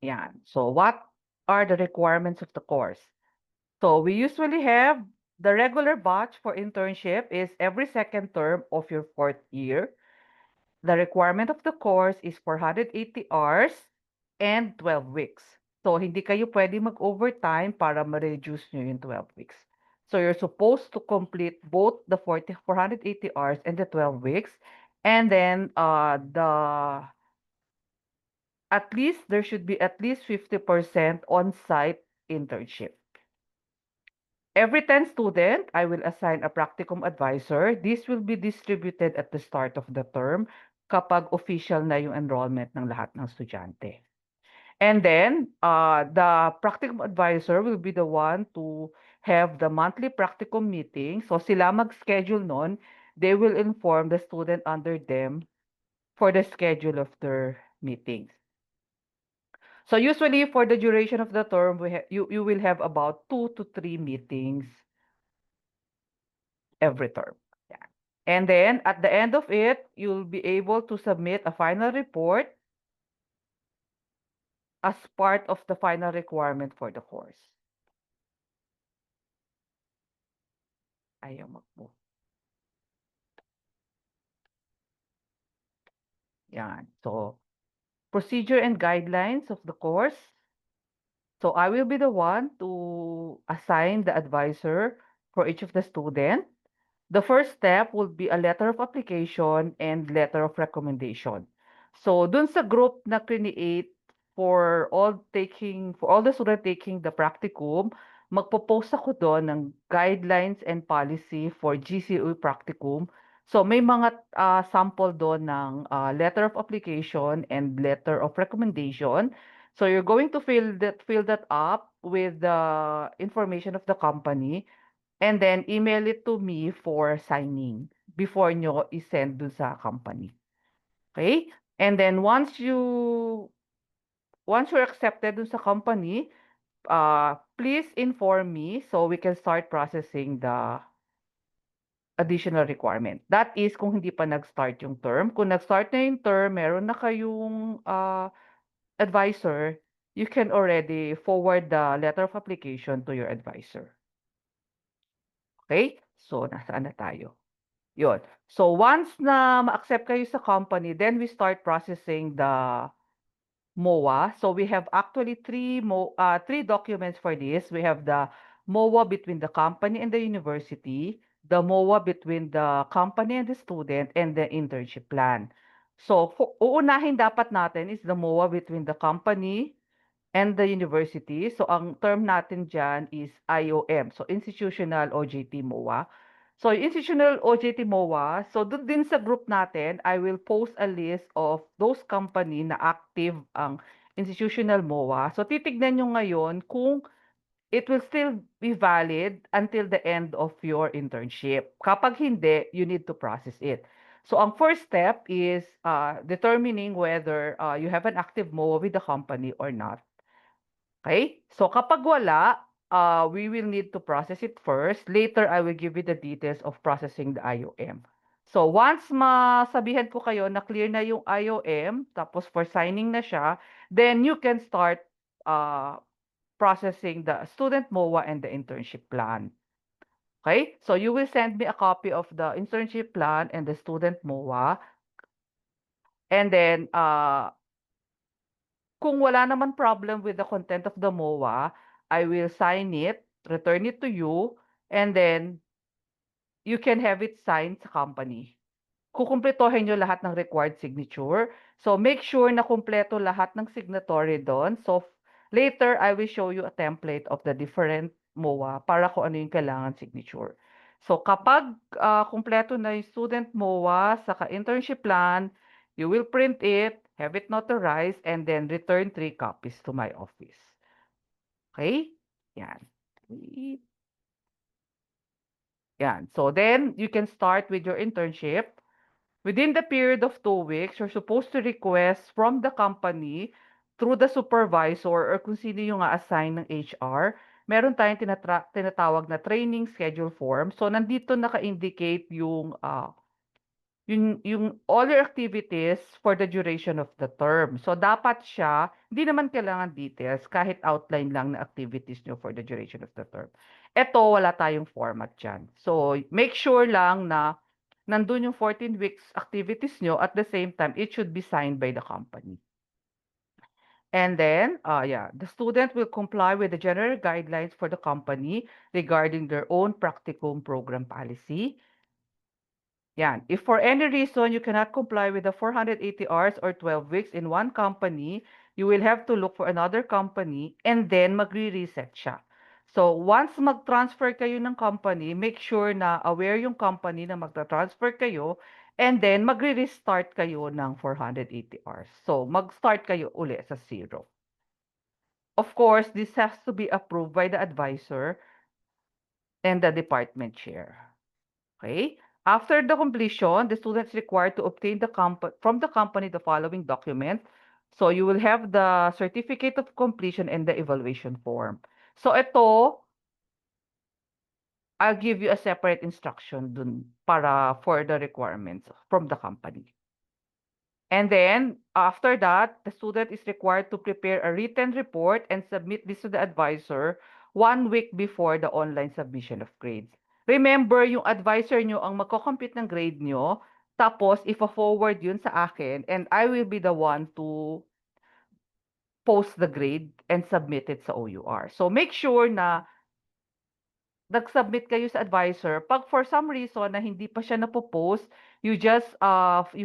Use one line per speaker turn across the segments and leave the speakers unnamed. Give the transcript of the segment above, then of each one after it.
Yan. So what are the requirements of the course? So we usually have the regular batch for internship is every second term of your fourth year. The requirement of the course is 480 hours and 12 weeks. So hindi kayo pwede mag-overtime para ma-reduce nyo yung 12 weeks. So you're supposed to complete both the 480 hours and the 12 weeks. And then at least there should be at least 50% on-site internship. Every 10 student, I will assign a practicum advisor. This will be distributed at the start of the term kapag official na yung enrollment ng lahat ng estudyante. And then, the practicum advisor will be the one to have the monthly practicum meeting. So sila mag-schedule nun. They will inform the student under them for the schedule of their meetings. So usually for the duration of the term, you will have about 2 to 3 meetings every term. Yeah. And then at the end of it, you'll be able to submit a final report as part of the final requirement for the course. Ayaw mag-move. Yan. So, procedure and guidelines of the course. So, I will be the one to assign the advisor for each of the student. The first step will be a letter of application and letter of recommendation. So, dun sa group na create for all the students taking the practicum, magpo-post ako doon ng guidelines and policy for GCU practicum. So, may mga sample doon ng letter of application and letter of recommendation. So, you're going to fill that up with the information of the company. And then email it to me for signing before nyo i-send dun sa company. Okay? And then once you're accepted dun sa company, please inform me so we can start processing the additional requirement. That is kung hindi pa nag-start yung term. Kung nag-start na yung term, meron na kayong advisor, you can already forward the letter of application to your advisor. Okay? So, nasaan na tayo? Yun. So, once na ma-accept kayo sa company, then we start processing the MOA. So, we have actually three documents for this. We have the MOA between the company and the university, the MOA between the company and the student, and the internship plan. So, uunahin dapat natin is the MOA between the company and the university. So, ang term natin dyan is IOM. So, Institutional OJT MOA. So, yung Institutional OJT MOA, so doon din sa group natin, I will post a list of those company na active ang Institutional MOA. So, titignan nyo ngayon kung it will still be valid until the end of your internship. Kapag hindi, you need to process it. So, ang first step is determining whether you have an active MOA with the company or not. Okay? So kapag wala, we will need to process it first. Later, I will give you the details of processing the IOM. So once masabihan ko kayo na clear na yung IOM, tapos for signing na siya, then you can start processing the student MOA and the internship plan. Okay? So you will send me a copy of the internship plan and the student MOA. And then, kung wala naman problem with the content of the MOA, I will sign it, return it to you, and then you can have it signed sa company. Kukumpletohin nyo lahat ng required signature. So make sure na kumpleto lahat ng signatory doon. So later, I will show you a template of the different MOA para kung ano yung kailangan signature. So kapag kumpleto na yung student MOA sa internship plan, you will print it, have it notarized, and then return 3 copies to my office. Okay? Yan. Yan. So then, you can start with your internship. Within the period of 2 weeks, you're supposed to request from the company through the supervisor or kung sino yung assign ng HR, meron tayong tinatawag na training schedule form. So, nandito naka-indicate yung yung all your activities for the duration of the term. So dapat siya, hindi naman kailangan details, kahit outline lang na activities nyo for the duration of the term. Ito, wala tayong format dyan. So make sure lang na nandun yung 14 weeks activities nyo, at the same time, it should be signed by the company. And then, the student will comply with the general guidelines for the company regarding their own practicum program policy. Yan. If for any reason you cannot comply with the 480 hours or 12 weeks in one company, you will have to look for another company and then magre-reset siya. So, once mag-transfer kayo ng company, make sure na aware yung company na magta-transfer kayo, and then magre-restart kayo ng 480 hours. So, mag-start kayo uli sa zero. Of course, this has to be approved by the advisor and the department chair. Okay? After the completion, the student is required to obtain from the company the following document. So you will have the certificate of completion and the evaluation form. So ito, I'll give you a separate instruction dun para for the requirements from the company. And then, after that, the student is required to prepare a written report and submit this to the advisor 1 week before the online submission of grades. Remember, yung advisor nyo ang magko-compute ng grade nyo, tapos ifa-forward yun sa akin, and I will be the one to post the grade and submit it sa OUR. So make sure na nag-submit kayo sa advisor. Pag for some reason na hindi pa siya napo-post, you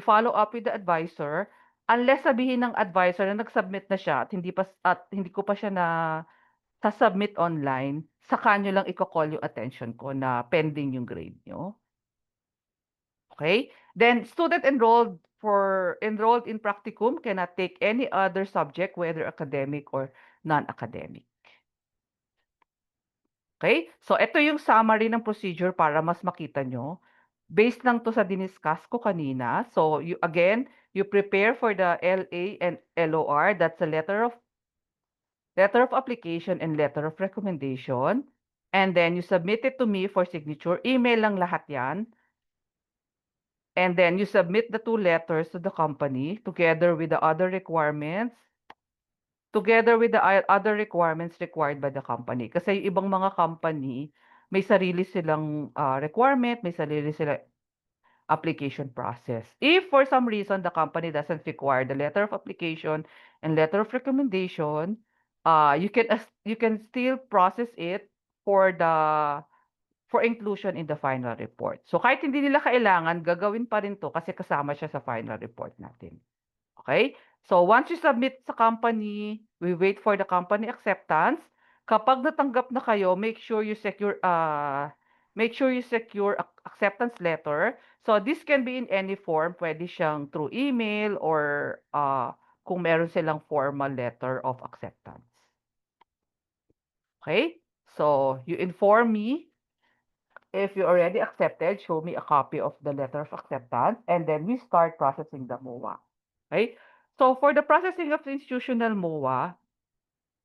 follow up with the advisor, unless sabihin ng advisor na nag-submit na siya at hindi ko pa siya na sa-submit online, saka niyo lang iko-call yung attention ko na pending yung grade niyo. Okay? Then student enrolled in practicum cannot take any other subject, whether academic or non-academic. Okay? So, ito yung summary ng procedure para mas makita nyo. Based lang to sa diniscuss ko kanina. So, you prepare for the LA and LOR. That's a letter of application and letter of recommendation. And then, you submit it to me for signature. Email lang lahat yan. And then, you submit the 2 letters to the company together with the other requirements other requirements required by the company. Kasi yung ibang mga company, may sarili silang requirement, may sarili silang application process. If for some reason the company doesn't require the letter of application and letter of recommendation, you can still process it for inclusion in the final report. So kahit hindi nila kailangan, gagawin pa rin to kasi kasama siya sa final report natin. Okay? So once you submit sa company, we wait for the company acceptance. Kapag natanggap na kayo, make sure you secure acceptance letter. So this can be in any form. Pwede siyang through email or kung meron silang formal letter of acceptance. Okay? So you inform me if you already accepted, show me a copy of the letter of acceptance, and then we start processing the MOA. Okay? So for the processing of the institutional MOA,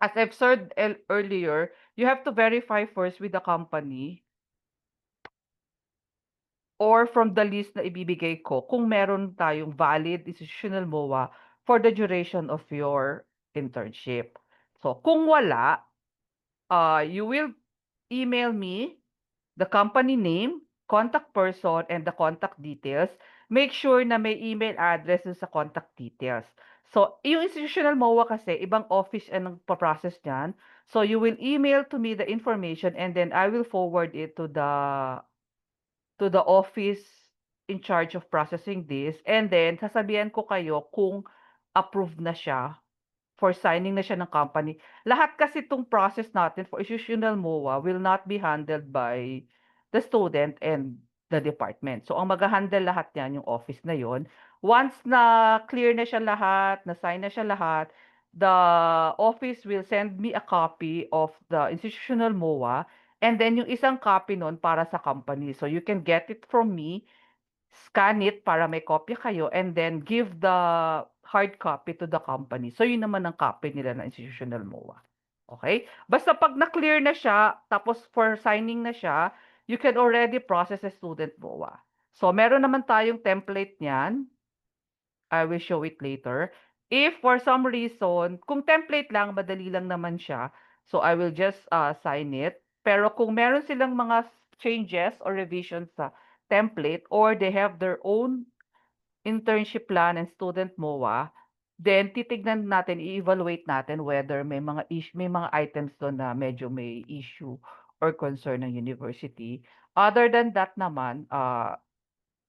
as I've said earlier, you have to verify first with the company or from the list na ibibigay ko kung meron tayong valid institutional MOA for the duration of your internship. So kung wala, you will email me the company name, contact person, and the contact details. Make sure na may email address sa contact details. So, yung institutional MOA kasi, ibang office ang nagpa-process niyan. So, you will email to me the information and then I will forward it to the office in charge of processing this. And then, sasabihan ko kayo kung approved na siya for signing na siya ng company. Lahat kasi itong process natin for institutional MOA will not be handled by the student and the department. So, ang mag-handle lahat yan, yung office na yon. Once na clear na siya lahat, na sign na siya lahat, the office will send me a copy of the institutional MOA and then yung isang copy nun para sa company. So, you can get it from me, scan it para may kopya kayo, and then give the hard copy to the company. So, yun naman ang copy nila ng institutional MOA. Okay? Basta pag na-clear na siya, tapos for signing na siya, you can already process a student MOA. So, meron naman tayong template niyan. I will show it later. If for some reason, kung template lang, madali lang naman siya. So, I will just sign it. Pero kung meron silang mga changes or revisions sa template or they have their own internship plan and student MOA, then titignan natin, i-evaluate natin whether may mga items doon na medyo may issue or concern ng university. Other than that naman,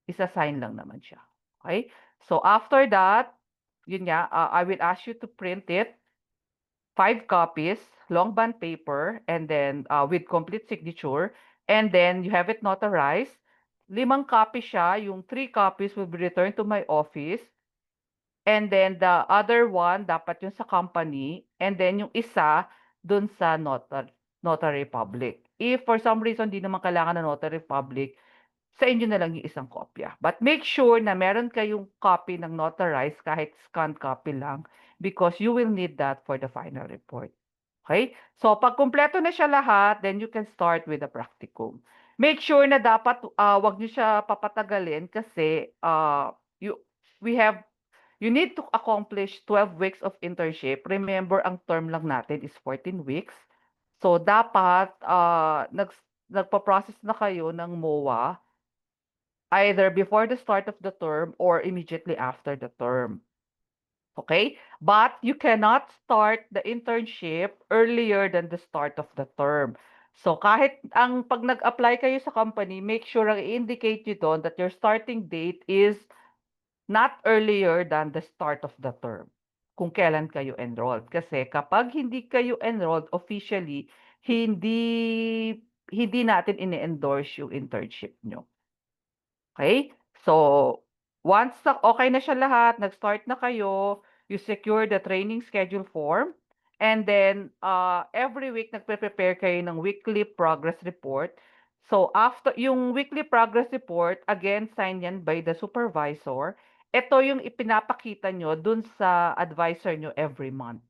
isa-sign lang naman siya. Okay? So after that, yun nga, I will ask you to print it, 5 copies, long bond paper, and then with complete signature, and then you have it notarized. 5 copies siya, yung 3 copies will be returned to my office, and then the other one, dapat yung sa company, and then yung isa, dun sa notary public. If for some reason, di naman kailangan ng notary public, sa inyo na lang yung isang kopya. But make sure na meron kayong copy ng notarized kahit scanned copy lang because you will need that for the final report. Okay? So, pag kumpleto na siya lahat, then you can start with the practicum. Make sure na dapat wag niyo siya papatagalin kasi you we have you need to accomplish 12 weeks of internship. Remember, ang term lang natin is 14 weeks. So, dapat nagpa-process na kayo ng MOA either before the start of the term or immediately after the term. Okay? But you cannot start the internship earlier than the start of the term. So kahit pag nag-apply kayo sa company, make sure ang i-indicate nyo doon that your starting date is not earlier than the start of the term. Kung kailan kayo enrolled. Kasi kapag hindi kayo enrolled officially, hindi natin ini-endorse yung internship nyo. Okay? So, once okay na siya lahat, nag-start na kayo, you secure the training schedule form, and then every week nagpe-prepare kayo ng weekly progress report. So, after yung weekly progress report, again, sign yan by the supervisor. Ito yung ipinapakita nyo dun sa advisor nyo every month.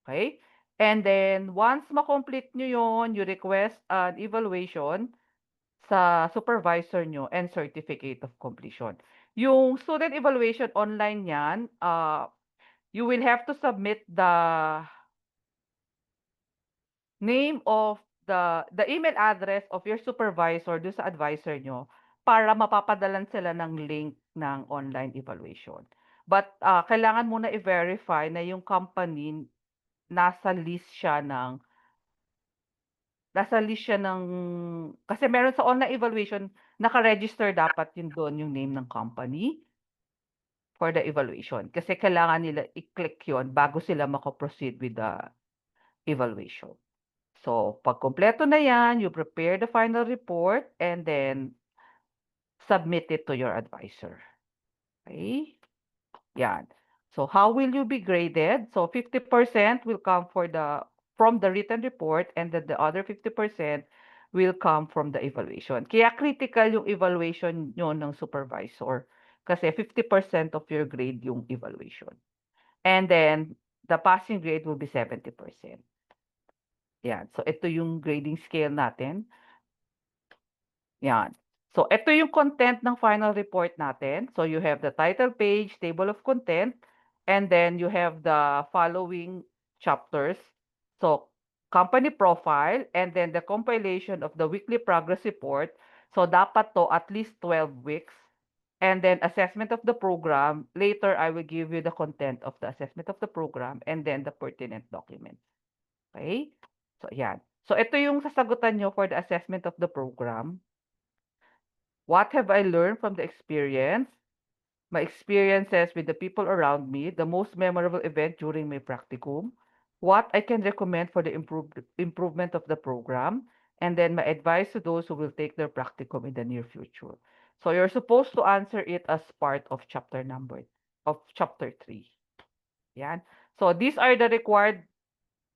Okay? And then, once makomplete nyo yon, you request an evaluation sa supervisor nyo and certificate of completion. Yung student evaluation online yan, you will have to submit the name of the email address of your supervisor do sa advisor nyo para mapapadalan sila ng link ng online evaluation. But kailangan muna i-verify na yung company nasa list siya ng kasi meron sa online evaluation, naka-register dapat yun doon yung name ng company for the evaluation. Kasi kailangan nila i-click yun bago sila mako-proceed with the evaluation. So, pag kompleto na yan, you prepare the final report and then submit it to your advisor. Okay? Yan. So, how will you be graded? So, 50% will come from the written report and then the other 50% will come from the evaluation. Kaya critical yung evaluation nyo ng supervisor kasi 50% of your grade yung evaluation. And then, the passing grade will be 70%. Yan. So, ito yung grading scale natin. Yan. So, ito yung content ng final report natin. So, you have the title page, table of content, and then you have the following chapters. So, company profile, and then the compilation of the weekly progress report. So, dapat to at least 12 weeks. And then assessment of the program. Later, I will give you the content of the assessment of the program and then the pertinent documents. Okay? So, yan. So, ito yung sasagutan nyo for the assessment of the program. What have I learned from the experience? My experiences with the people around me, the most memorable event during my practicum, what I can recommend for the improvement of the program, and then my advice to those who will take their practicum in the near future. So you're supposed to answer it as part of chapter 3. Yan. So these are the required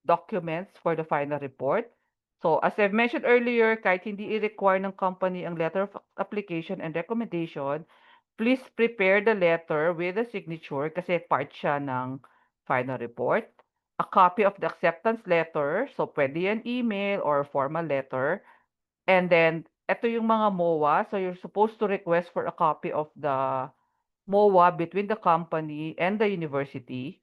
documents for the final report. So as I've mentioned earlier, kahit hindi i-require ng company ang letter of application and recommendation, please prepare the letter with a signature kasi part siya ng final report. A copy of the acceptance letter, so pwede yan email or formal letter. And then eto yung mga MOA. So you're supposed to request for a copy of the MOA between the company and the university,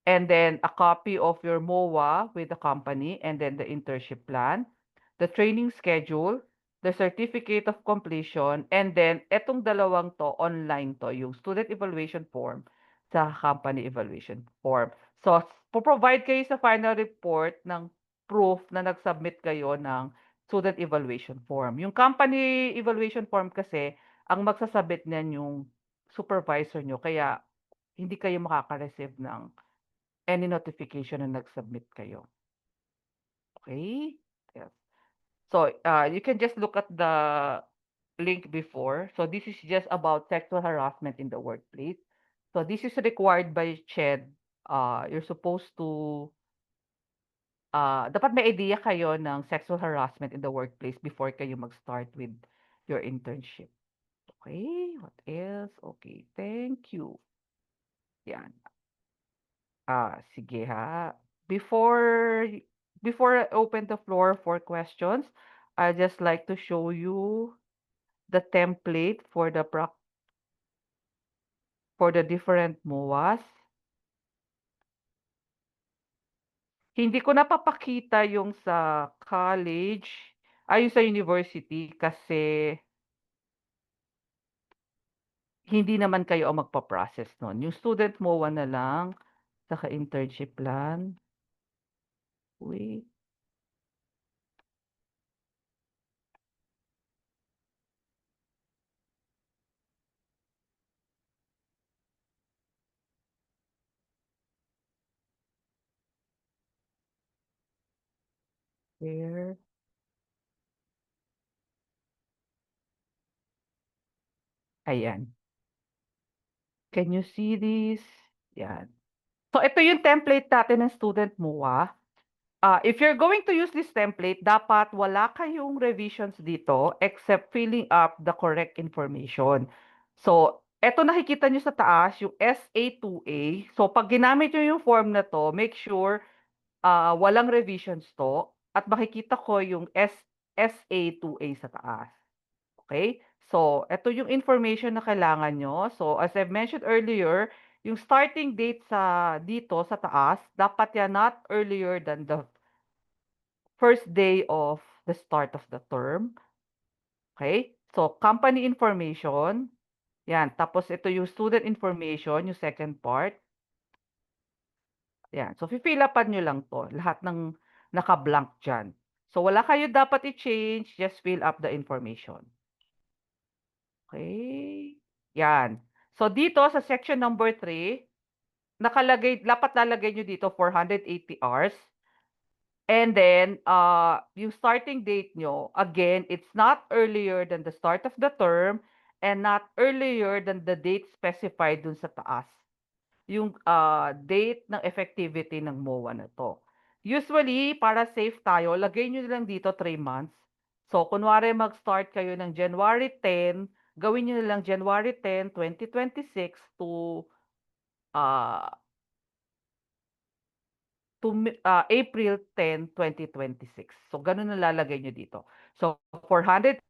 and then a copy of your MOA with the company, and then the internship plan, the training schedule, the certificate of completion, and then etong dalawang to, online to, yung student evaluation form sa company evaluation form. So, provide kayo sa final report ng proof na nag-submit kayo ng student evaluation form. Yung company evaluation form kasi, ang magsasabit niyan yung supervisor nyo, kaya hindi kayo makaka-receive ng any notification na nag-submit kayo. Okay? Yes. So, you can just look at the link before. So, this is just about sexual harassment in the workplace. So, this is required by CHED. You're supposed to, dapat may idea kayo ng sexual harassment in the workplace before kayo mag-start with your internship. Okay? What else? Okay, thank you. Yan. Sige ha. Before before I open the floor for questions, I just like to show you the template for for the different MOAs. Hindi ko napapakita yung sa college, yung sa university kasi hindi naman kayo ang magpa-process nun. Yung student MOA na lang, saka internship plan. Wait. There. Ayan. Can you see this? Yan. So, ito yung template natin ng student MOA. If you're going to use this template, dapat wala kayong revisions dito except filling up the correct information. So, eto nakikita nyo sa taas, yung SA2A. So, pag ginamit nyo yung form na to, make sure walang revisions to. At makikita ko yung SA2A sa taas. Okay? So, ito yung information na kailangan nyo. So, as I've mentioned earlier, yung starting date dito sa taas, dapat yan not earlier than the first day of the start of the term. Okay? So, company information. Yan. Tapos, ito yung student information, yung second part. Yan. So, fill upan nyo lang to. Lahat ng naka-blank dyan. So, wala kayo dapat i-change. Just fill up the information. Okay. Yan. So, dito sa section number 3, dapat lalagay nyo dito 480 hours. And then, yung starting date nyo, again, it's not earlier than the start of the term and not earlier than the date specified dun sa taas. Yung date ng effectivity ng MOA na to. Usually, para safe tayo, lagay nyo lang dito 3 months. So, kunwari mag-start kayo ng January 10, gawin nyo lang January 10, 2026 to uh, April 10, 2026. So, ganun na lalagay nyo dito. So, 480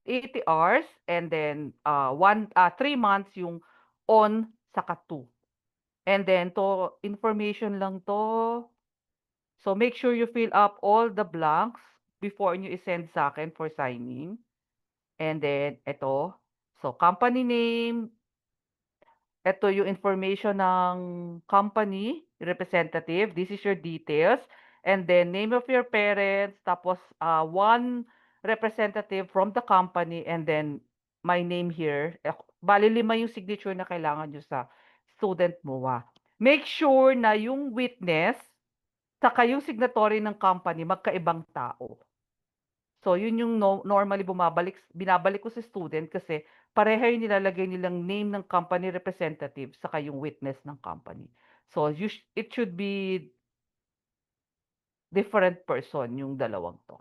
hours and then 3 months yung on saka 2. And then, to information lang to. So, make sure you fill up all the blanks before nyo i-send sa akin for signing. And then, ito. So, company name, ito yung information ng company representative. This is your details. And then name of your parents, tapos one representative from the company, and then my name here. Bali 5 yung signature na kailangan nyo sa student MOA. Make sure na yung witness saka yung signatory ng company magkaibang tao. So, yun yung normally binabalik ko sa student kasi pareha yung nilalagay nilang name ng company representative saka yung witness ng company. So, it should be different person yung dalawang to.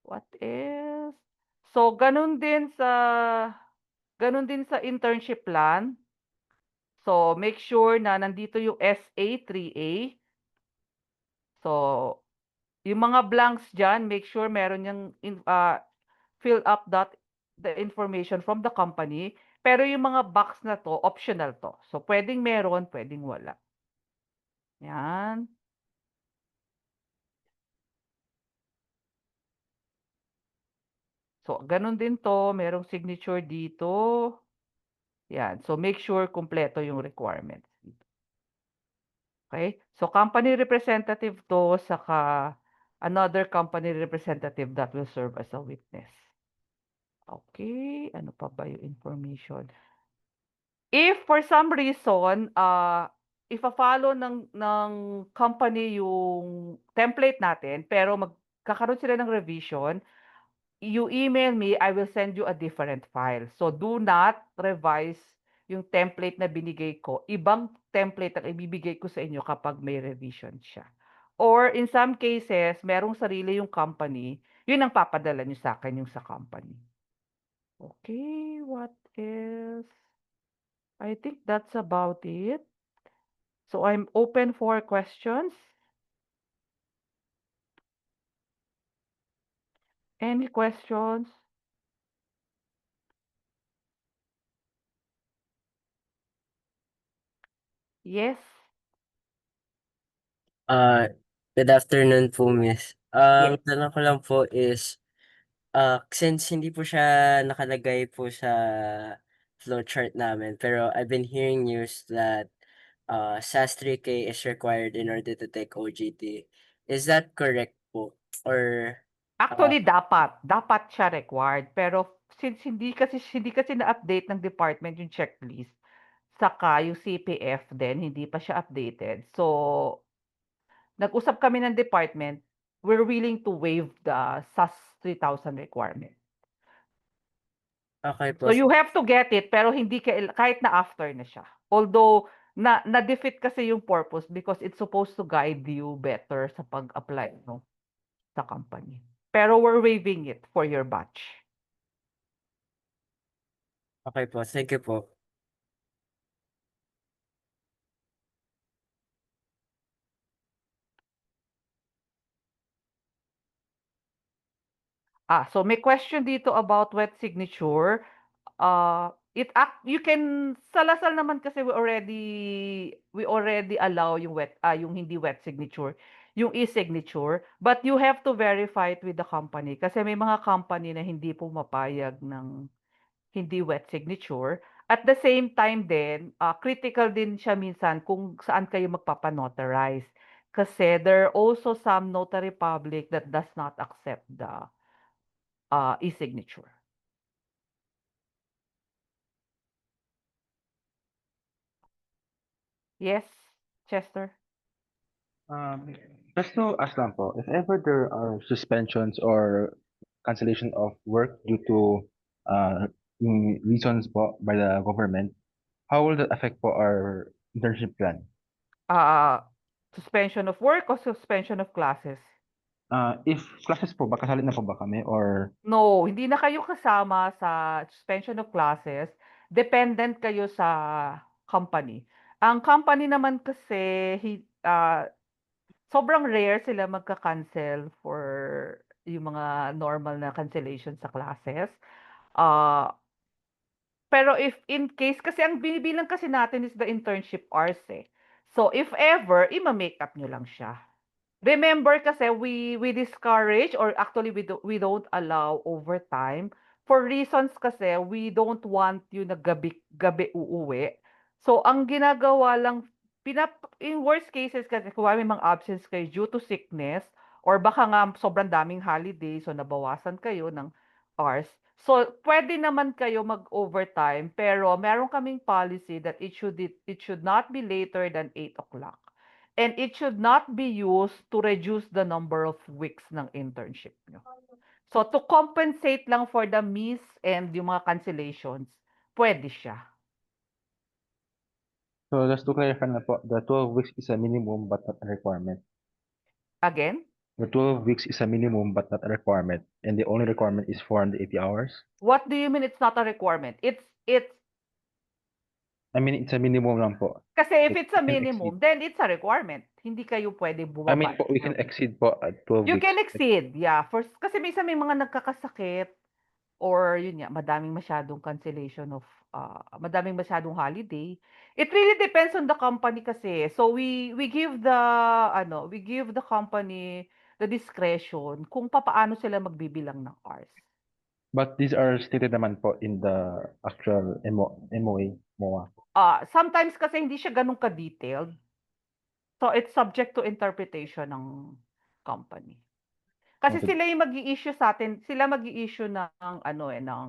What else? So, ganun din sa internship plan. So, make sure na nandito yung SA3A. So, yung mga blanks dyan, make sure meron yung fill up that the information from the company, pero yung mga box na 'to, optional 'to. So, puwedeng meron, puwedeng wala. 'Yan. So, gano'n din 'to, merong signature dito. 'Yan. So, make sure kumpleto yung requirements dito. Okey? So, company representative 'to, saka another company representative that will serve as a witness. Okey, ano pa ba yung information? If for some reason, ifa-follow ng company yung template natin, pero magkakaroon sila ng revision, you email me, I will send you a different file. So, do not revise yung template na binigay ko. Ibang template ang ibibigay ko sa inyo kapag may revision siya. Or in some cases, merong sarili yung company, yun ang papadala niyo sa'kin, yung sa company. Okay, what else? I think that's about it. So I'm open for questions. Any questions? Yes?
Ah, Good afternoon po, miss.
Yes.
Ang tanong ko lang po is, since hindi po siya nakalagay po sa flowchart namin, pero I've been hearing news that SAS 3K is required in order to take OJT. Is that correct po? Or uh,
Actually, dapat siya required. Pero since hindi kasi na-update ng department yung checklist, saka yung CPF din, hindi pa siya updated. So, nag-usap kami ng department, we're willing to waive the SAS 3,000 requirement.
okay po,
So you have to get it pero hindi kahit na after na siya. Although na-defeat kasi yung purpose because it's supposed to guide you better sa pag-apply, no, sa company. Pero we're waiving it for your batch.
okay po, thank you po.
So may question dito about wet signature. You can sa Lasal naman kasi we already allow yung hindi wet signature, yung e-signature, but you have to verify it with the company kasi may mga company na hindi pumapayag ng hindi wet signature. At the same time din, critical din siya minsan kung saan kayo magpapa-notarize. Kasi there are also some notary public that does not accept the e-signature. Yes, Chester?
Um, just to ask lang po, if ever there are suspensions or cancellation of work due to reasons po by the government, how will that affect po our internship plan?
Suspension of work o suspension of classes?
If classes po ba, kasali na po ba kami or
No, hindi na kayo kasama sa suspension of classes. Dependent kayo sa company. Ang company naman kasi, sobrang rare sila magka-cancel for yung mga normal na cancellation sa classes. Ah, pero if in case, kasi ang binibilang kasi natin is the internship hours eh. So if ever, ima-makeup nyo lang siya. Remember kasi we discourage or actually we don't allow overtime for reasons kasi we don't want you na gabi uuwi. So ang ginagawa lang in worst cases kasi kung may mga absence kayo due to sickness or baka nga sobrang daming holiday so nabawasan kayo ng hours. So pwede naman kayo mag-overtime pero meron kaming policy that it should not be later than 8 o'clock. And it should not be used to reduce the number of weeks ng internship nyo. So, to compensate lang for the miss and yung mga cancellations, pwede siya.
so just to clarify na po, the 12 weeks is a minimum but not a requirement.
Again,
The 12 weeks is a minimum but not a requirement, and the only requirement is 480 hours.
what do you mean it's not a requirement? It's
I mean, it's a minimum lang po.
kasi if it's
We
a
can exceed.
minimum, then it's a requirement. Hindi kayo pwede
I mean
bumaba.
po, we can exceed po at 12
You
weeks.
can exceed, yeah. Kasi minsan may mga nagkakasakit. or yun nga, madaming masyadong cancellation of, madaming masyadong holiday. It really depends on the company kasi. So we give the we give the company the discretion kung papaano sila magbibilang ng hours.
But these are stated naman po in the actual MOA, MOA.
Sometimes kasi hindi siya ganun ka-detailed. So it's subject to interpretation ng company. Kasi
Noted.
sila yung mag-i-issue sa atin, sila mag-i-issue ng ng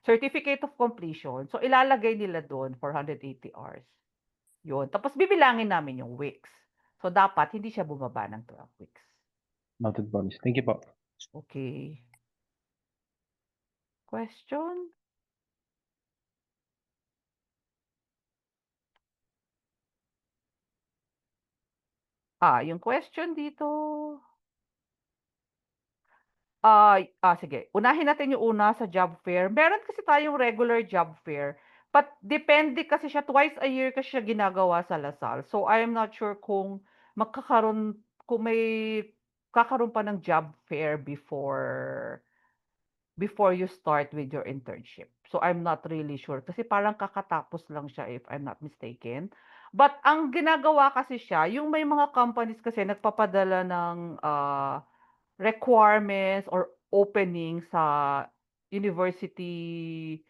certificate of completion. So ilalagay nila doon 480 hours. Yun. Tapos bibilangin namin yung weeks. So dapat hindi siya bumaba ng 12 weeks.
Noted po, Miss. Thank you po.
Okay. Question? Yung question dito. Sige. Unahin natin yung una sa job fair. Meron kasi tayong regular job fair. But depende kasi siya, twice a year kasi siya ginagawa sa Lasal. So I am not sure kung kung may kakaroon pa ng job fair before you start with your internship. So I'm not really sure kasi parang kakatapos lang siya if I'm not mistaken. But ang ginagawa kasi siya, yung may mga companies kasi nagpapadala ng requirements or opening sa university,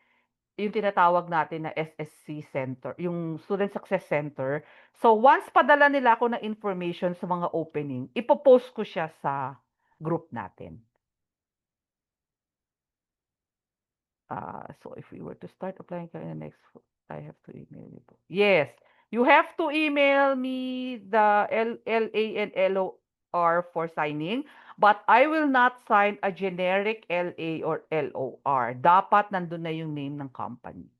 yung tinatawag natin na SSC Center, yung Student Success Center. So once padala nila ako ng information sa mga opening, ipopost ko siya sa group natin. So if we were to start applying in the next, I have to email you. Yes, you have to email me the LA and LOR for signing, but I will not sign a generic LA or LOR. Dapat nandun na yung name ng company.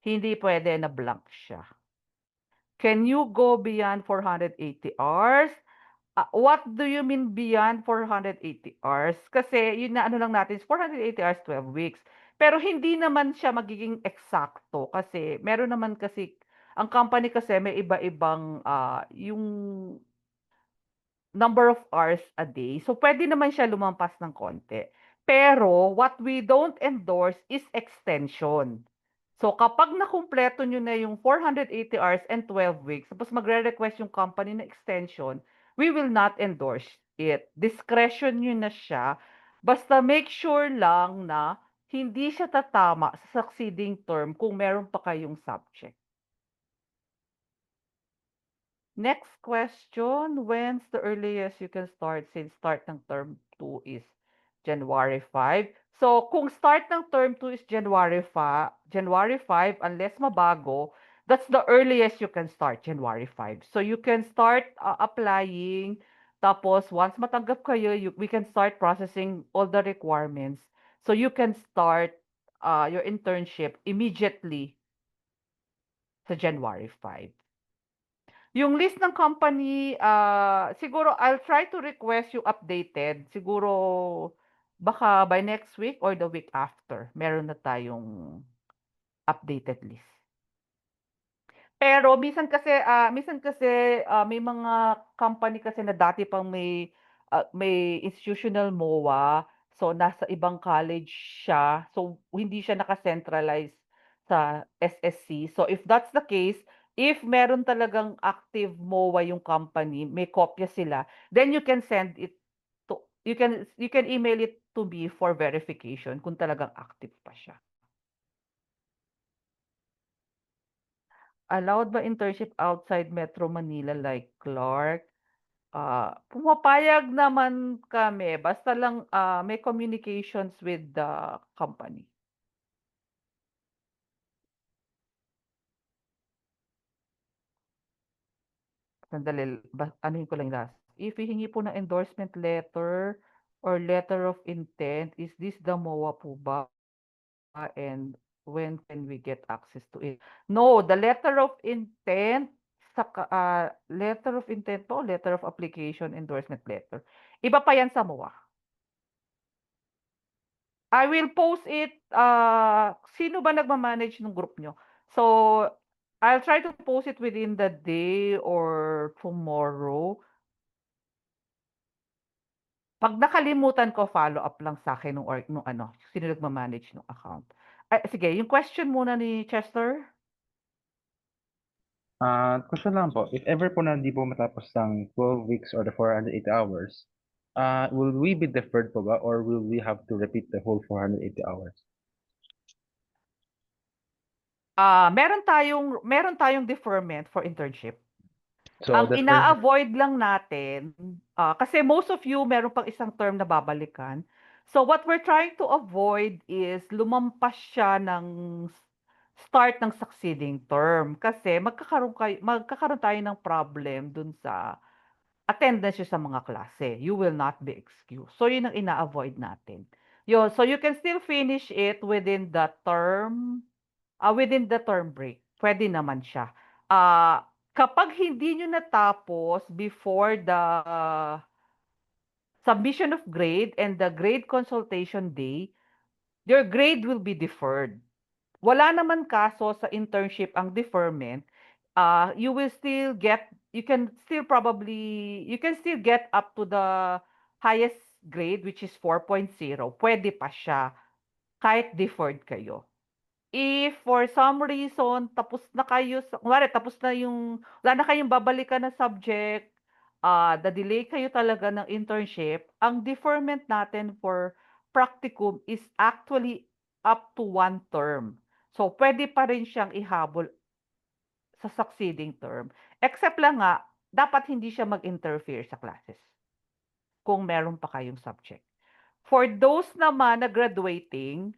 Hindi pwede na blank siya. Can you go beyond 480 hours? What do you mean beyond 480 hours? Kasi yun na ano lang natin is 480 hours, 12 weeks. Pero hindi naman siya magiging eksakto kasi meron naman kasi, ang company kasi may iba-ibang yung number of hours a day. So pwede naman siya lumampas ng konti. Pero what we don't endorse is extension. So kapag nakumpleto nyo na yung 480 hours and 12 weeks, tapos magre-request yung company na extension, we will not endorse it. Discretion nyo na siya. Basta make sure lang na hindi siya tatama sa succeeding term kung meron pa kayong subject. Next question, when's the earliest you can start since start ng term 2 is January 5? So, kung start ng term 2 is January 5, unless mabago, that's the earliest you can start, January 5. So, you can start applying, tapos once matanggap kayo, we can start processing all the requirements. So, you can start your internship immediately sa January 5. Yung list ng company, siguro I'll try to request yung updated. Siguro baka by next week or the week after, meron na tayong updated list. Pero minsan kasi may mga company kasi na dati pang may institutional MOA, so nasa ibang college siya, so hindi siya naka-centralize sa SSC. So if that's the case, if meron talagang active MOA yung company, may kopya sila, then you can send it to you can email it to me for verification kung talagang active pa siya. Allowed ba internship outside Metro Manila like Clark? Pumapayag naman kami basta lang, may communications with the company. Sandali, anuhin ko lang last. If hihingi po ng endorsement letter or letter of intent, is this the MOA po ba? And when can we get access to it? No, the letter of intent, letter of intent po, letter of application, endorsement letter. Iba pa yan sa MOA. I will post it, sino ba nagma-manage ng group nyo? So, I'll try to post it within the day or tomorrow. 'Pag nakalimutan ko, follow up lang sa'kin nung ano, sino nagma-manage nung account. Ay, sige, yung question muna ni Chester?
Question lang po, if ever po na hindi po matapos ng 12 weeks or the 480 hours, will we be deferred po ba or will we have to repeat the whole 480 hours?
Meron tayong deferment for internship.
So
Ang
the first,
ina-avoid lang natin, kasi most of you meron pang isang term na babalikan. So what we're trying to avoid is lumampas siya ng start ng succeeding term kasi magkakaroon tayo ng problem dun sa attendance niyo sa mga klase. You will not be excused. So yun ang ina-avoid natin. Yun, so you can still finish it within the term break. Pwede naman siya. Kapag hindi nyo natapos before the submission of grade and the grade consultation day, your grade will be deferred. Wala naman kaso sa internship ang deferment. You will still get, you can still get up to the highest grade, which is 4.0. Pwede pa siya kahit deferred kayo. If for some reason tapos na yung wala na kayong babalikan na subject, na-delay kayo talaga ng internship, ang deferment natin for practicum is actually up to 1 term. So pwede pa rin siyang ihabol sa succeeding term. Except lang nga, dapat hindi siya mag-interfere sa classes kung meron pa kayong subject. For those naman na graduating,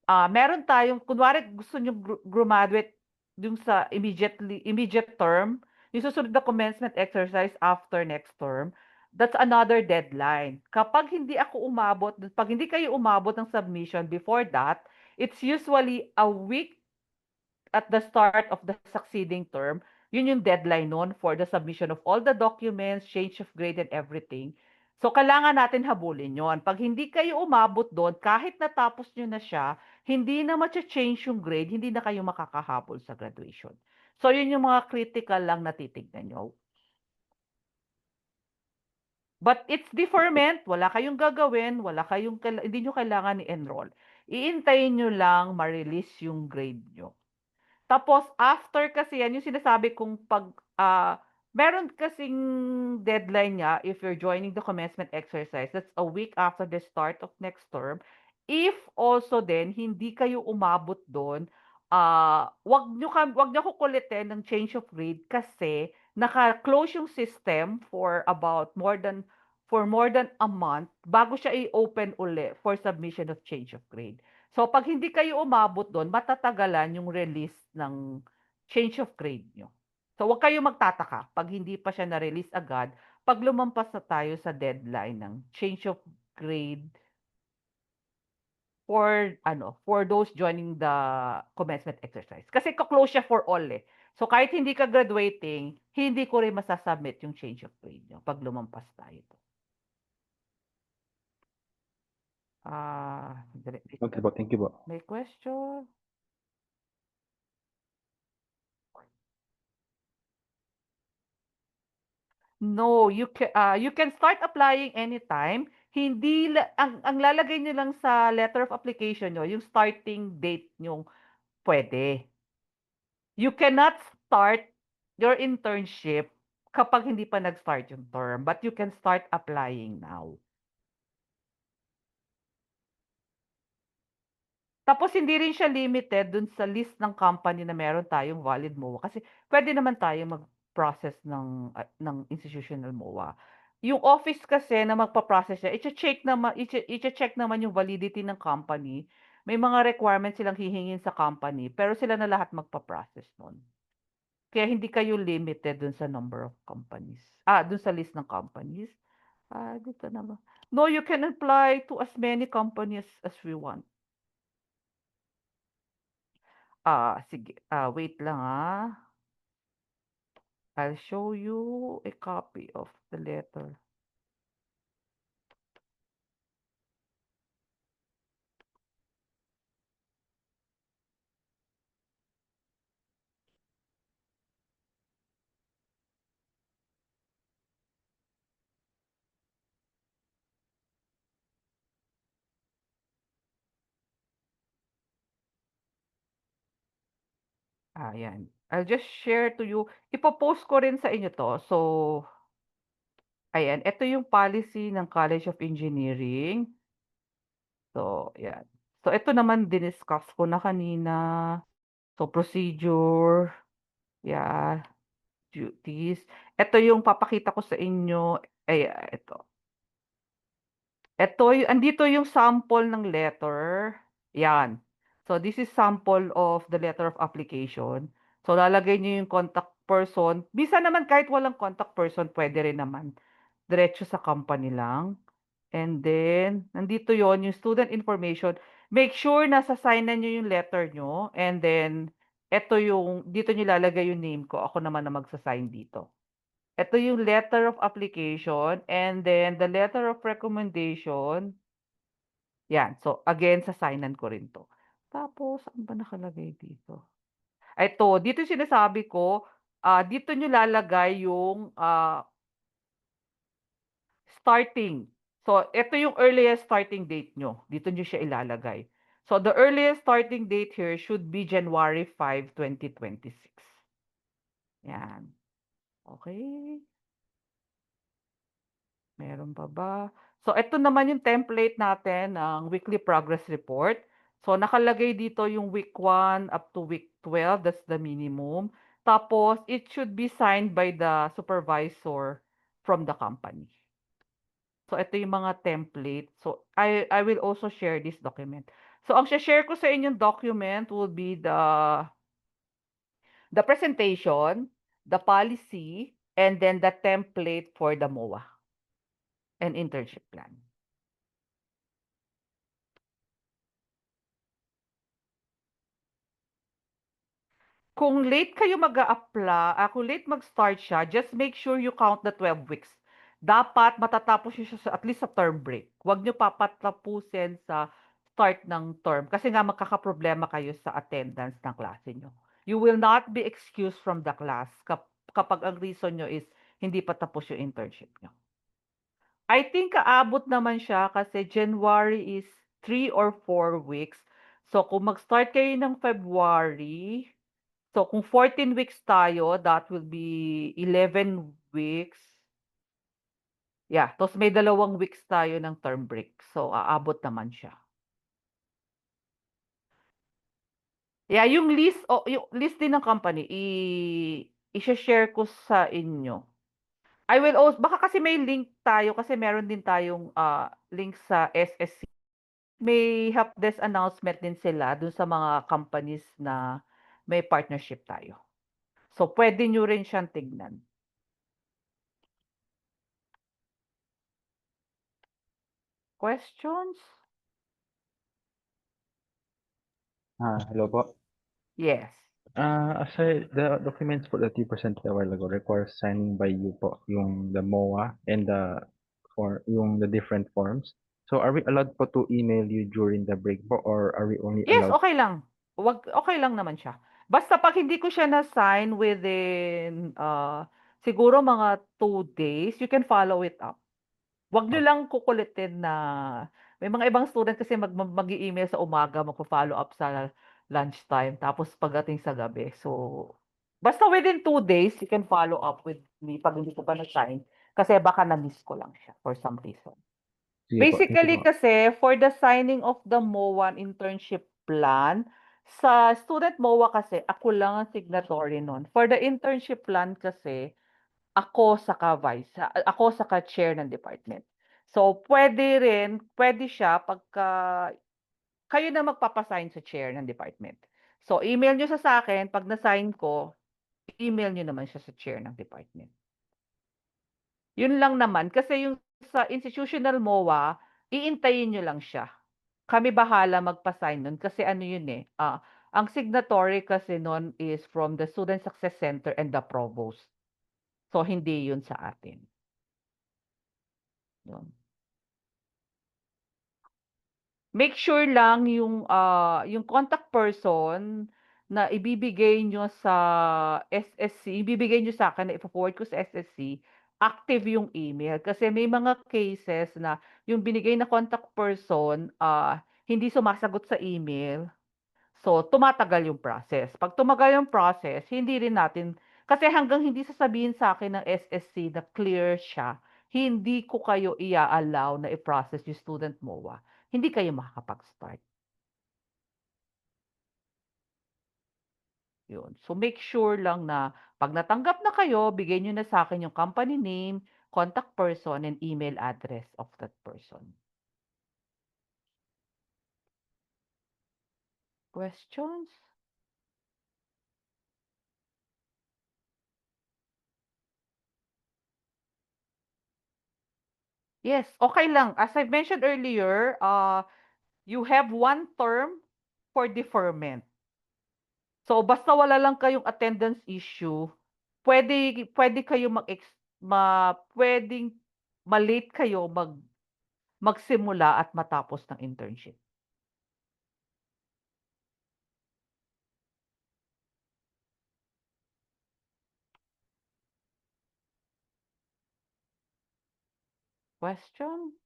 meron tayong kunwari gusto niyong graduate yung sa immediate term, yung susunod na commencement exercise after next term, that's another deadline. Pag hindi kayo umabot ng submission before that, it's usually a week at the start of the succeeding term. Yun yung deadline nun for the submission of all the documents, change of grade and everything. So, kailangan natin habulin yon. Pag hindi kayo umabot doon, kahit natapos nyo na siya, hindi na change yung grade, hindi na kayo makakahabol sa graduation. So, yun yung mga critical lang na titignan nyo. But it's deferment, wala kayong gagawin, hindi nyo kailangan i-enroll. Iintayin nyo lang ma-release yung grade nyo. Tapos after kasi yan, yung sinasabi kong meron kasing deadline niya if you're joining the commencement exercise, that's a week after the start of next term. If also then, hindi kayo umabot doon, wag niyo kukulitin ng change of grade kasi naka-close yung system for more than a month bago siya i-open uli for submission of change of grade. So, pag hindi kayo umabot doon, matatagalan yung release ng change of grade nyo. So, huwag kayo magtataka pag hindi pa siya na-release agad, pag lumampas na tayo sa deadline ng change of grade for those joining the commencement exercise. Kasi ka-close siya for all eh. So, kahit hindi ka graduating, hindi ko rin masasubmit yung change of grade nyo pag lumampas tayo.
okay po, thank you po.
May question? No, you can start applying anytime. Hindi ang lalagay niyo lang sa letter of application niyo yung starting date niyong pwede. You cannot start your internship kapag hindi pa nag-start yung term, but you can start applying now. Tapos hindi rin siya limited dun sa list ng company na meron tayong valid MOA kasi pwede naman tayo mag-process ng institutional MOA. Yung office kasi na magpa-process siya, i-check naman yung validity ng company. May mga requirements silang hihingin sa company, pero sila na lahat magpa-process nun. Kaya hindi kayo limited dun sa number of companies. Dun sa list ng companies. Dito na ba? No, you can apply to as many companies as we want. Sige. Wait lang I'll show you a copy of the letter. Ayan. I'll just share to you. Ipo-post ko rin sa inyo 'to. So, ayan, ito yung policy ng College of Engineering. So, yan. So, ito naman diniscuss ko na kanina. So, procedure, yeah, duties. Ito yung papakita ko sa inyo. Ay, ito. Andito yung sample ng letter. Yan. So, this is sample of the letter of application. So, lalagay niyo yung contact person. Bisa naman kahit walang contact person, pwede rin naman. Diretso sa company lang. And then, nandito yon yung student information. Make sure na sasignan niyo yung letter niyo. And then, dito niyo lalagay yung name ko. Ako naman na magsasign dito. Ito yung letter of application. And then, the letter of recommendation. Yan. So, again, sasignan ko rin to. Tapos, ano ba nakalagay dito? Dito yung sinasabi ko, dito nyo lalagay yung starting. So, ito yung earliest starting date nyo. Dito nyo siya ilalagay. So, the earliest starting date here should be January 5, 2026. Yan. Okay. Meron pa ba? So, ito naman yung template natin ng weekly progress report. So, nakalagay dito yung week 1 up to week 12. That's the minimum. Tapos, it should be signed by the supervisor from the company. So, ito yung mga template. So, I will also share this document. So, ang share ko sa inyong document will be the presentation, the policy, and then the template for the MOA and internship plan. Kung late kayo kung late mag-start siya, just make sure you count the 12 weeks. Dapat matatapos niyo siya at least sa term break. Huwag niyo papatapusin sa start ng term kasi nga magkakaproblema kayo sa attendance ng klase niyo. You will not be excused from the class kapag ang reason niyo is hindi pa tapos yung internship niyo. I think aabot naman siya kasi January is 3 or 4 weeks. So kung mag-start kayo ng February, so kung 14 weeks tayo, that will be 11 weeks. Yeah, tapos may 2 weeks tayo ng term break. So aabot naman siya. Yeah, yung list din ng company i-share ko sa inyo. I will also baka kasi may link tayo kasi meron din tayong link sa SSC. May help desk announcement din sila dun sa mga companies na may partnership tayo. So pwede nyo rin siyang tignan. Questions?
Hello po.
Yes.
Aside the documents po that you presented a while ago requires signing by you po, yung the MOA and yung the different forms. So are we allowed po to email you during the break po or are we only
Yes,
allowed?
okay lang. Okay lang naman siya. Basta pag hindi ko siya na-sign within, siguro mga 2 days, you can follow it up. Wag niyo
Ah,
lang kukulitin na may mga ibang student kasi mag-e-email sa umaga, magfo-follow up sa lunchtime, tapos pagdating sa gabi. So, basta within 2 days, you can follow up with me pag hindi ko pa na-sign kasi baka na-miss ko lang siya for some reason.
Sige po, thank you
Basically
po.
kasi for the signing of the MOA internship plan, sa student MOA kasi ako lang ang signatory nun. For the internship plan kasi, ako saka chair ng department. So pwede siya pagka kayo na magpapa-sign sa chair ng department. So email niyo sa akin, pag na-sign ko, email niyo naman siya sa chair ng department. Yun lang naman kasi yung sa institutional MOA, iintayin niyo lang siya. Kami bahala magpa-sign nun kasi ano yun ang signatory kasi nun is from the Student Success Center and the provost. So hindi yun sa atin. Yun. Make sure lang yung contact person na ibibigay niyo sa SSC, ibibigay niyo sa akin na ipo-forward ko sa SSC, active yung email. Kasi may mga cases na yung binigay na contact person, hindi sumasagot sa email. So, tumatagal yung process. 'Pag tumagal yung process, hindi rin natin kasi hanggang hindi sasabihin sa'kin ng SSC na clear siya, hindi ko kayo i-a-allow na i-process yung student MOA. Hindi kayo makakapag-start. Yun. So, make sure lang na 'pag natanggap na kayo, bigay niyo na sa'kin yung company name, contact person, and email address of that person. Questions? Yes, okay lang. As I mentioned earlier, you have 1 term for deferment. So, basta wala lang kayong attendance issue, puwede kayo puwedeng ma-late kayo magsimula at matapos ng internship. Question?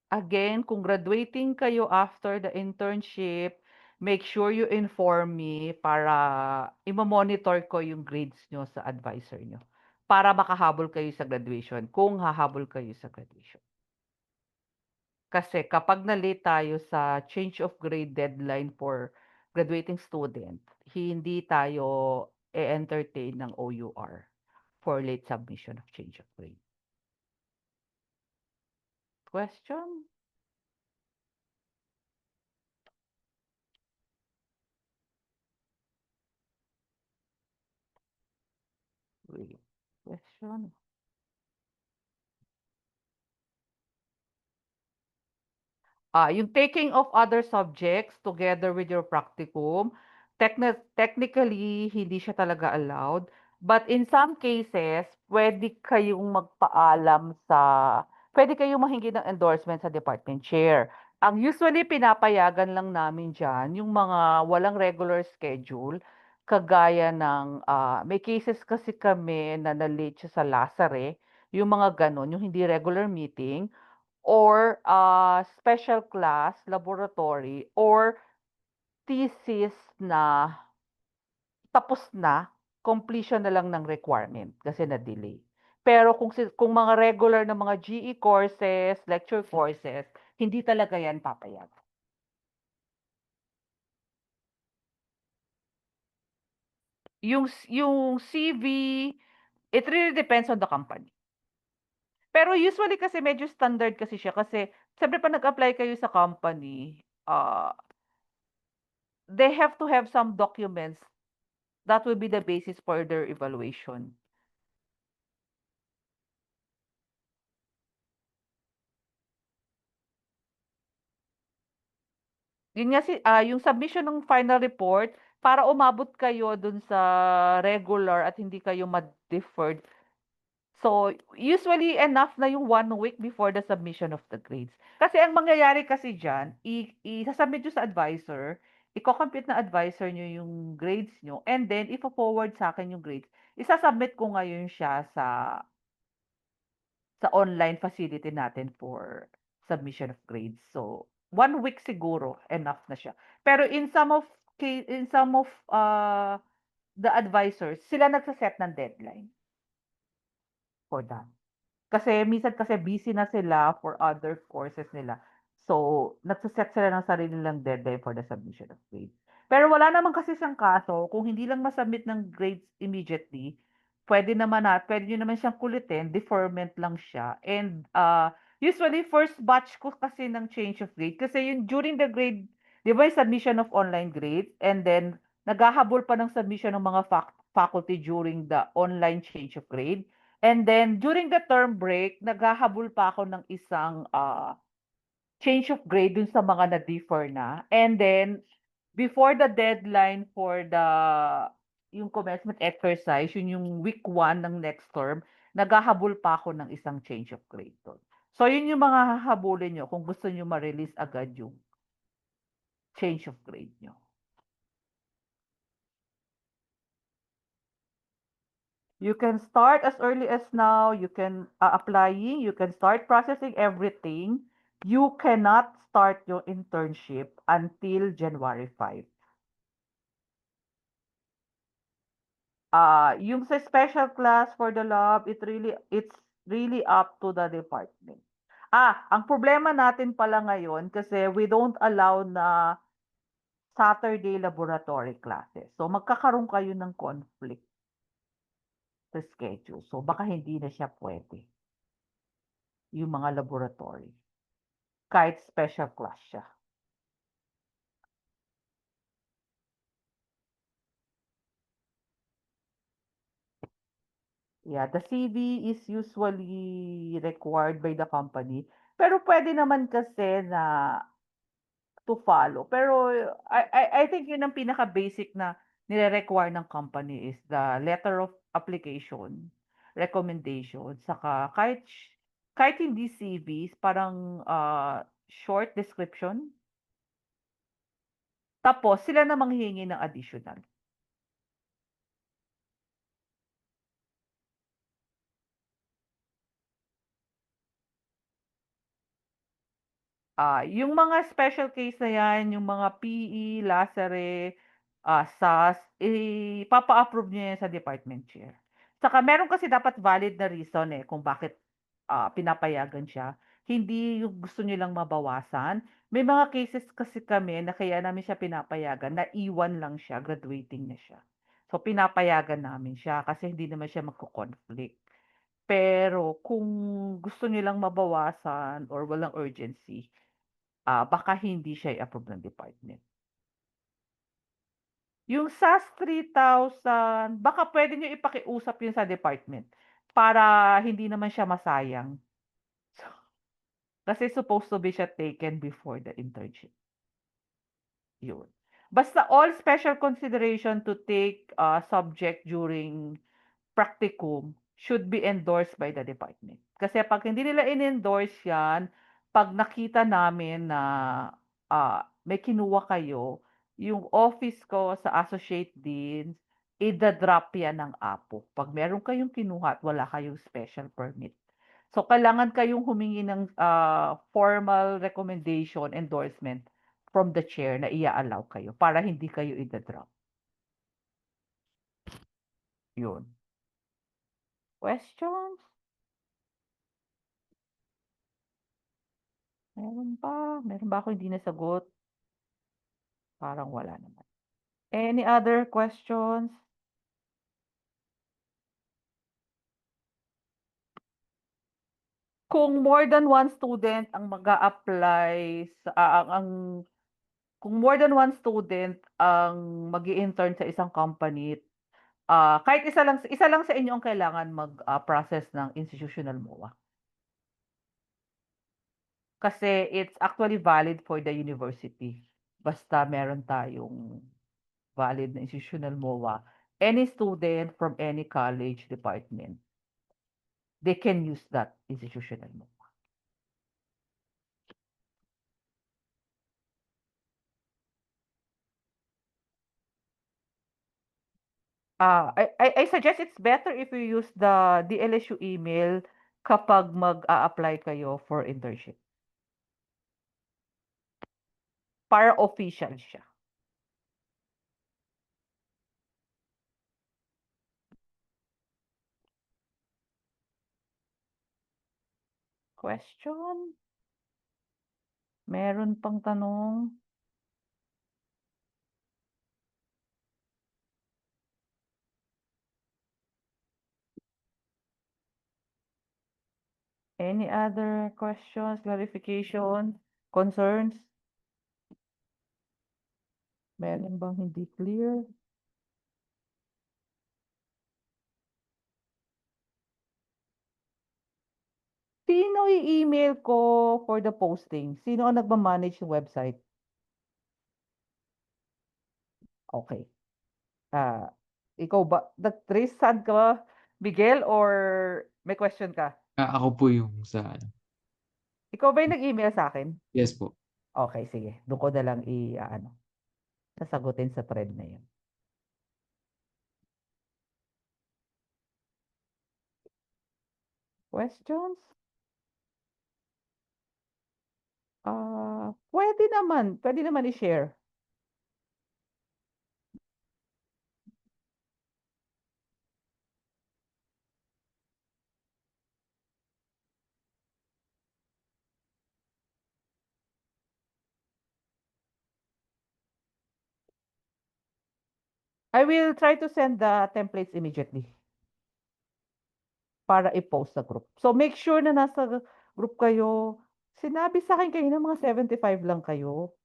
Again, kung graduating kayo after the internship, make sure you inform me para imo-monitor ko yung grades niyo sa advisor niyo, para makahabol kayo sa graduation, kung hahabol kayo sa graduation. Kasi kapag na-late tayo sa change of grade deadline for graduating student, hindi tayo e-entertain ng OUR for late submission of change of grade. Question? Wait. Question? Yung taking of other subjects together with your practicum, technically, hindi siya talaga allowed. But in some cases, pwede kayong mahingi ng endorsement sa department chair. Ang usually pinapayagan lang namin dyan, yung mga walang regular schedule, kagaya ng, may cases kasi kami na na-late siya sa Lazare, yung mga ganon, yung hindi regular meeting, or special class, laboratory, or thesis na tapos na, completion na lang ng requirement kasi na-delay. Pero kung mga regular na mga GE courses, lecture courses, hindi talaga yan papayag. Yung CV, it really depends on the company. Pero usually kasi medyo standard kasi siya kasi siyempre 'pag nag-apply kayo sa company, they have to have some documents that will be the basis for their evaluation. Yun nga yung submission ng final report para umabot kayo dun sa regular at hindi kayo ma-deferred. So, usually enough na yung 1 week before the submission of the grades. Kasi ang mangyayari kasi diyan, isa-submit niyo sa advisor, iko-compute na advisor niyo yung grades niyo, and then ifo-forward sa'kin yung grades. Isa-submit ko ngayon siya sa online facility natin for submission of grades. So, 1 week siguro enough na siya. Pero in some of the advisors, sila nagse-set ng deadline for that. Kasi minsan kasi busy na sila for other courses nila. So, nagse-set sila ng sarili nilang deadline for the submission of grades. Pero wala naman kasi siyang kaso kung hindi lang ma-submit ng grades immediately, puwede niyo naman siyang kulitin, deferment lang siya. And, usually first batch ko kasi ng change of grade kasi yung during the grade 'di ba yung submission of online grades and then naghahabol pa ng submission ng mga faculty during the online change of grade. And then during the term break, naghahabol pa ako ng isang, change of grade dun sa mga na-defer na. And then before the deadline for yung commencement exercise, yun yung week 1 ng next term, naghahabol pa ako ng isang change of grade dun. So yun yung mga hahabulin niyo kung gusto niyo ma-release agad yung change of grade niyo. You can start as early as now, you can applying, you can start processing everything you cannot start your internship until January 5. Yung sa special class for the lab, it's really up to the department. Ang problema natin pala ngayon kasi we don't allow na Saturday laboratory classes. So magkakaroon kayo ng conflict sa schedule. So baka hindi na siya pwede, yung mga laboratory. Kahit special class siya. Yeah, the CV is usually required by the company. Pero pwede naman kasi na to follow. Pero I think yun ang pinaka-basic na nire-require ng company is the letter of application, recommendation, saka kahit hindi CVs, parang short description. Tapos sila na manghihingi ng additional. Yung mga special case na yan, yung mga PE, Lazare, SAS, ipapa-approve niya yan sa department chair. Saka meron kasi dapat valid na reason kung bakit pinapayagan siya. Hindi yung gusto nilang mabawasan. May mga cases kasi kami na kaya namin siya pinapayagan na iwan lang siya, graduating na siya. So pinapayagan namin siya kasi hindi naman siya magko-conflict. Pero kung gusto nilang mabawasan or walang urgency, baka hindi siya i-approve ng department. Yung SAS 3,000, baka pwede niyo ipakiusap yun sa department para hindi naman siya masayang. Kasi supposed to be siya taken before the internship. Yun. Basta all special consideration to take subject during practicum should be endorsed by the department. Kasi pag hindi nila in-endorse yan, pag nakita namin na may kinuha kayo, yung office ko sa associate deans, ida-drop yan ng APO. Pag meron kayong kinuha at wala kayong special permit. So, kailangan kayong humingi ng formal recommendation, endorsement from the chair na ia-allow kayo para hindi kayo ida-drop. Yun. Questions? Meron pa? Meron ba ako hindi nasagot? Parang wala naman. Any other questions? Kung more than one student ang mag-a-apply kung more than one student ang mag-i-intern sa isang company, kahit isa lang sa inyo ang kailangan mag-process ng institutional MOA. Kasi it's actually valid for the university. Basta meron tayong valid na institutional MOA. Any student from any college department, they can use that institutional MOA. I suggest it's better if you use the DLSU email kapag mag-a-apply kayo for internship. Para official siya. Question? Meron pang tanong? Any other questions, clarification, concerns? Meron bang hindi clear? Sino i-email ko for the posting? Sino ang nagmamanage ng website? Okay. Ikaw ba? Nag-trace saan ka ba? Miguel or may question ka?
Ako po yung sa ano.
Ikaw ba yung nag-email sa akin?
Yes po.
Okay, sige. Doon ko na lang sasagutin sa thread na yun. Questions? Puwede naman i-share. I will try to send the templates immediately para i-post sa group. So, make sure na nasa group kayo. Sinabi sa'kin kanina mga 75 lang kayo.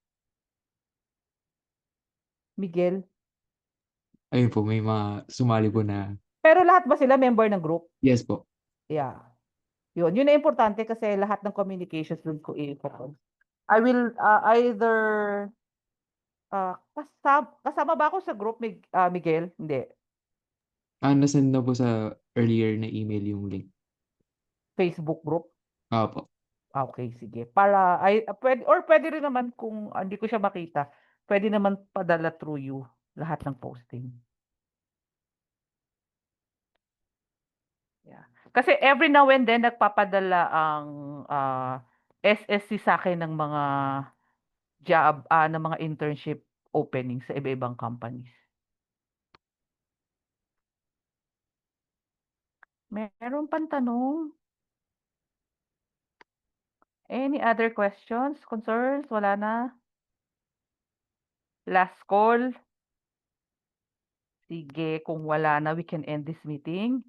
Miguel?
Ayun po, may mga sumali po na
Pero lahat ba sila member ng group?
yes po.
Yeah. Yun na importante kasi lahat ng communications dun ko i-focus. I will, either, kasama ba ako sa group, Miguel? Hindi.
Nasend na po sa earlier na email yung link.
Facebook group?
Opo.
Okay, sige. Para pwede rin naman kung hindi ko siya makita, pwede naman padala through you lahat ng posting. Yeah. Kasi every now and then nagpapadala ang SSC sa akin ng mga job, ng mga internship opening sa iba-ibang companies. Meron pang tanong? Any other questions, concerns? Wala na? Last call? Sige, kung wala na, we can end this meeting.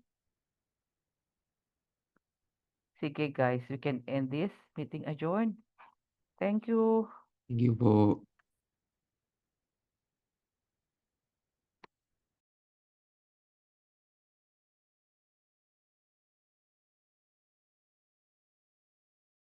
Sige guys, we can end this. Meeting adjourned. Thank you.
Thank you po.